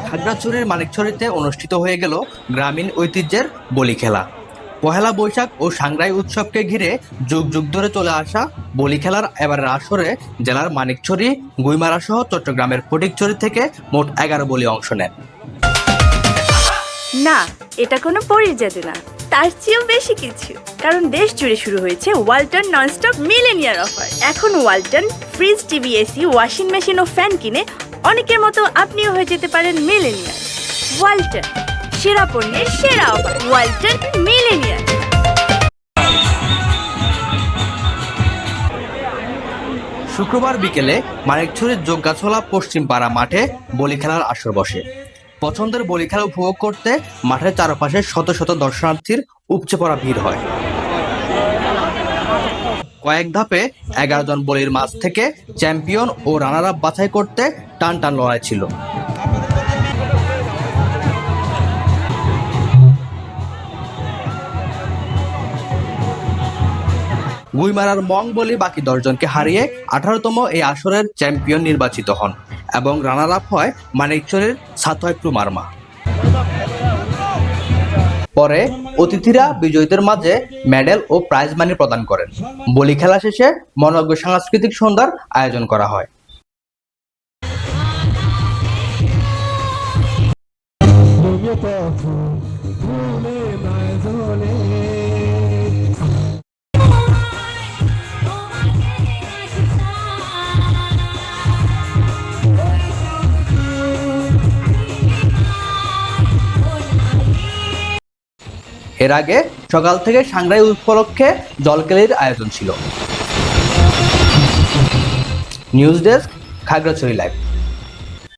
খাগড়াছড়ির মানিকছড়িতে অনুষ্ঠিত হয়ে গেল গ্রামীণ ঐতিহ্যের বলি খেলা। পহেলা বৈশাখ ও সাংগ্রাই উৎসবকে ঘিরে যুগ যুগ ধরে চলে আসা বলি খেলার এবারের আসরে জেলার মানিকছড়ি, গুইমারা সহ চট্টগ্রামের ফটিকছড়ি থেকে মোট 11 বলি অংশ নেন। না, এটা কোনো পরীর জাদু না, তার চেয়েও বেশি কিছু। কারণ দেশ জুড়ে শুরু হয়েছে ওয়ালটন ননস্টপ মিলেনিয়ার অফার। এখন Walton fridge, TV, AC, washing machine ও ফ্যান কিনে অনেকের মতো আপনিও হয়ে যেতে পারেন মিলেনিয়ার। ওয়ালটন, সেরা পণ্যের সেরা অফার। ওয়ালটন মিলেনিয়ার। শুক্রবার বিকেলে মানিকছড়ির যোগ্যাছলা পশ্চিম পাড়া মাঠে বলি খেলার আসর বসে। পছন্দের বলি খেলা উপভোগ করতে মাঠের চারপাশে শত শত দর্শনার্থীর উপচে পড়া ভিড় হয়। কয়েক ধাপে 11 জন বলির মাঝ থেকে চ্যাম্পিয়ন ও রানার আপ বাছাই করতে টান টান লড়াই ছিল। গুইমারার মং বলি বাকি 10 জনকে হারিয়ে 18তম এই আসরের চ্যাম্পিয়ন নির্বাচিত হন এবং রানার আপ হয় মানিকছড়ির সাতয়প্রু মারমা। পরে অতিথিরা বিজয়ীদের মাঝে মেডেল ও প্রাইজ মানি প্রদান করেন। বলি খেলা শেষে মনোজ্ঞ সাংস্কৃতিক সন্ধ্যার আয়োজন করা হয়। এর আগে সকাল থেকে সাংগ্রাই উপলক্ষে জলকেলির আয়োজন ছিল। News desk, Khagrachhari live.